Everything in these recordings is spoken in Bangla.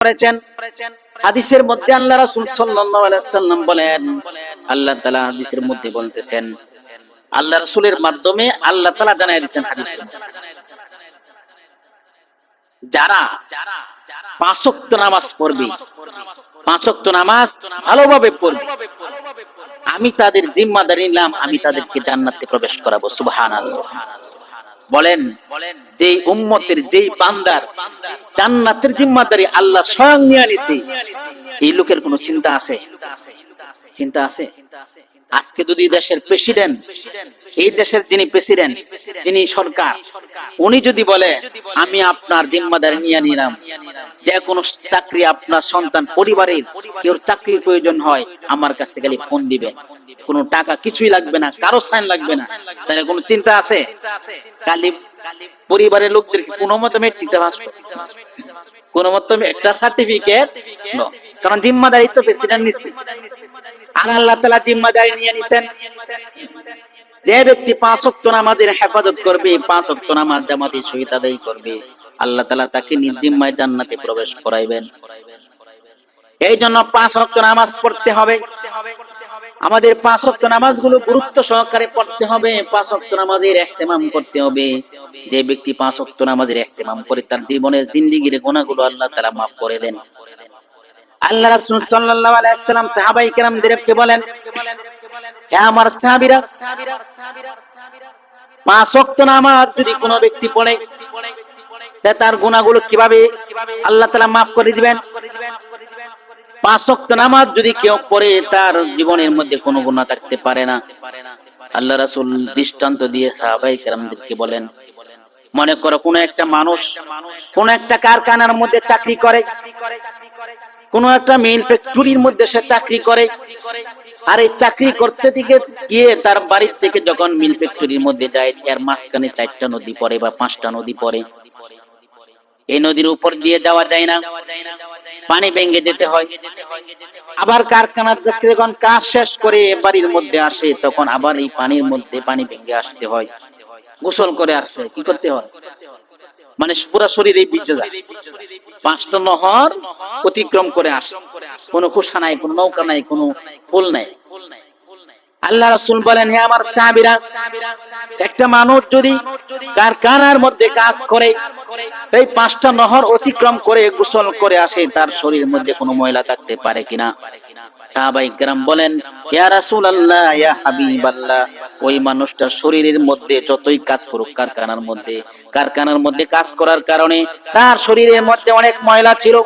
করেছেন। হাদিসের মধ্যে আল্লাহ রাসূল সাল্লাল্লাহু আলাইহি ওয়াসাল্লাম বলেন, আল্লাহ তাআলা হাদিসের মধ্যে বলতেছেন, আল্লাহ রাসূলের মাধ্যমে আল্লাহ তাআলা জানায় দিয়েছেন হাদিসের মধ্যে, যারা 5 ওয়াক্ত নামাজ পড়বে, 5 ওয়াক্ত নামাজ ভালোভাবে পড়বে, আমি তাদের জিম্মাদারি নিলাম, আমি তাদেরকে জান্নাতে প্রবেশ করাবো। সুবহানাল্লাহ। বলেন, যেই উম্মতের যেই বান্দার জান্নাতের জিম্মাদারি আল্লাহ স্বয়ং নিয়ে নিছে, এই লোকের কোনো চিন্তা আছে? চিন্তা আছে? আজকে যদি দেশের প্রেসিডেন্ট, এই দেশের যিনি প্রেসিডেন্ট, যিনি সরকার, উনি যদি বলে আমি আপনার জিম্মাদারি নিয়ে নিলাম, যে কোনো চাকরি আপনার সন্তান পরিবারের কেউ চাকরির প্রয়োজন হয়, আমার কাছে খালি ফোন দিবেন, কোনো টাকা কিছুই লাগবে না, কারো সাইন লাগবে না, তাহলে কোনো চিন্তা আছে? খালি পরিবারের লোকদেরকে কোনো মতে মেট্রিকটা পাস করতে, কোনো মতে একটা সার্টিফিকেট, কারণ জিম্মাদারি তো প্রেসিডেন্ট নিছে। আর আল্লাহ তাআলা জিম্মাদারি নিয়ে নিছেন, যে ব্যক্তি 5 ওয়াক্ত নামাজের হেফাজত করবে, 5 ওয়াক্ত নামাজ জামাতের সহিত আদায় করবে, আল্লাহ তাআলা তাকে নিজ জিম্মায় জান্নাতে প্রবেশ করাইবেন। এই জন্য 5 ওয়াক্ত নামাজ পড়তে হবে। আমাদের 5 ওয়াক্ত নামাজগুলো গুরুত্ব সহকারে পড়তে হবে, 5 ওয়াক্ত নামাজের ইহতিমাম করতে হবে। যে ব্যক্তি 5 ওয়াক্ত নামাজের ইহতিমাম করে, তার জীবনের জিন্দেগীর গুনাহগুলো আল্লাহ তাআলা maaf করে দেন। আল্লাহ রাসূল সাল্লাল্লাহু আলাইহি ওয়াসাল্লাম সাহাবায়ে কেরামদেরকে বলেন, হে আমার সাহাবীরা, 5 ওয়াক্ত নামাজ যদি কোনো ব্যক্তি পড়ে, তার গুনাহগুলো কিভাবে আল্লাহ তাআলা maaf করে দিবেন? 5 ওয়াক্ত নামাজ যদি কেউ পড়ে, তার জীবনের মধ্যে কোনো গুনাহ থাকতে পারে না। আল্লাহ রাসূল দৃষ্টান্ত দিয়ে সাহাবায়ে কেরামদেরকে বলেন, মনে করো কোন একটা মানুষ কোন একটা কারখানার মধ্যে চাকরি করে, কোন একটা মিল ফ্যাক্টরির মধ্যে সে চাকরি করে, আর এই চাকরি করতে গিয়ে তার বাড়ির থেকে যখন মিল ফ্যাক্টরির মধ্যে যায়, এর মাঝখানে 4টা নদী পড়ে বা 5টা নদী পড়ে। এই নদীর উপর দিয়ে যাওয়া যায় না, পানি ভেঙে যেতে হয়। আবার কারখানা থেকে যখন কাজ শেষ করে বাড়ির মধ্যে আসে, তখন আবার এই পানির মধ্যে পানি ভেঙে আসতে হয়, গোসল করে আসতে হয়। কি করতে হয়? মানে পুরো শরীরে ভিজে যায়। 5টা নহর অতিক্রম করে আসে, কোনো কুশা নাই, কোনো নৌকা নাই, কোনো পুল নাই। আল্লাহ রাসূল বলেন, হে আমার সাহাবীরা, একটা মানুষ যদি কারখানার মধ্যে কাজ করে, এই 5টা নহর অতিক্রম করে গোসল করে আসে, তার শরীরের মধ্যে কোনো ময়লা থাকতে পারে কিনা? সাহাবায়ে কেরাম বলেন, ইয়া রাসূলুল্লাহ, ইয়া হাবিবাল্লাহ, ওই মানুষটার শরীরের মধ্যে যতই কাজ করুক, কারখানার মধ্যে কাজ করার কারণে তার শরীরের মধ্যে অনেক ময়লা ছিল,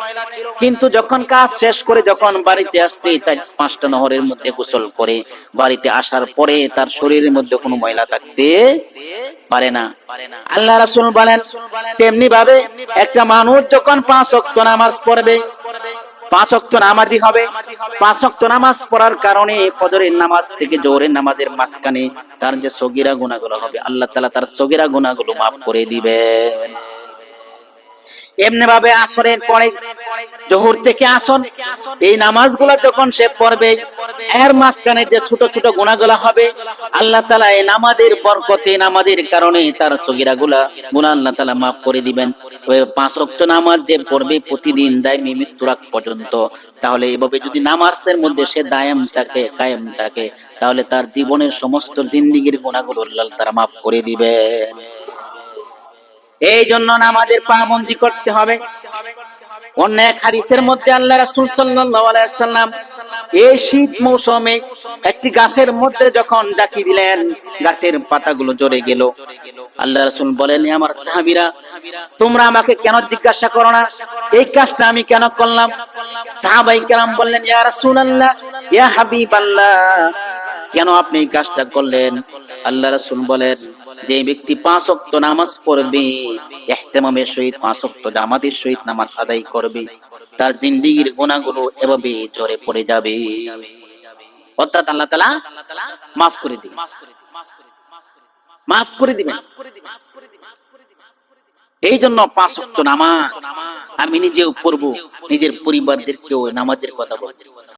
কিন্তু যখন কাজ শেষ করে যখন বাড়িতে আসছে, 4-5টা নহরের মধ্যে গোসল করে বাড়িতে আসার পরে তার শরীরের মধ্যে কোনো ময়লা থাকতে পারে না। আল্লাহ রাসূল বলেন, তেমনি ভাবে একটা মানুষ যখন 5 ওয়াক্ত নামাজ পড়বে, 5 ওয়াক্ত নামাজি হবে, 5 ওয়াক্ত নামাজ পড়ার কারণে ফজরের নামাজ থেকে জোহরের নামাজের মাঝখানে তার যে সগীরা গুনাহগুলো হবে, আল্লাহ তাআলা তার সগীরা গুনাহগুলো maaf করে দিবেন। এমনি ভাবে আসরের পরে, জোহর থেকে আসর, এই নামাজগুলো যখন সে পড়বে, এর মাঝখানে যে ছোট ছোট গুনাহগুলো হবে, আল্লাহ তাআলা এই নামাজের বরকতে, নামাজের কারণে তার সগীরা গুনাহ আল্লাহ তাআলা maaf করে দিবেন। ওই 5 ওয়াক্ত নামাজ যে পড়বে প্রতিদিন দায়মি মৃত্যুর আগ পর্যন্ত, তাহলে এইভাবে যদি নামাজের মধ্যে সে দায়াম থাকে, কায়েম থাকে, তাহলে তার জীবনের সমস্ত জিন্দেগীর গুনাহগুলো আল্লাহ তাআলা maaf করে দিবেন। এই জন্য নামাজের পাবন্দি করতে হবে। অন্য এক হাদিসের মধ্যে আল্লাহ রাসূল সাল্লাল্লাহু আলাইহি ওয়াসাল্লাম এই শীত মৌসুমে একটি গাছের মধ্যে যখন জাকি দিলেন, গাছের পাতাগুলো ঝরে গেল। আল্লাহ রাসূল বলেন, আমার সাহাবীরা, তোমরা আমাকে কেন জিজ্ঞাসা করো না এই কাজটা আমি কেন করলাম? সাহাবায়ে কেরাম বললেন, ইয়া রাসূলুল্লাহ, ইয়া হাবিবাল্লাহ, কেন আপনি এই কাজটা করলেন? আল্লাহ রাসূল বলেন, যে ব্যক্তি 5 ওয়াক্ত নামাজ পড়বে, ইহতিমামের সহিত 5 ওয়াক্ত জামাতের সহিত নামাজ আদায় করবে, তার জিন্দেগীর গুনাহগুলো এভাবে ঝরে পড়ে যাবে, অর্থাৎ আল্লাহ তাআলা maaf করে দিবেন, maaf করে দিবেন। এই জন্য 5 ওয়াক্ত নামাজ আমি নিজেও পড়বো, নিজের পরিবারদেরকেও নামাজের কথা বলবো।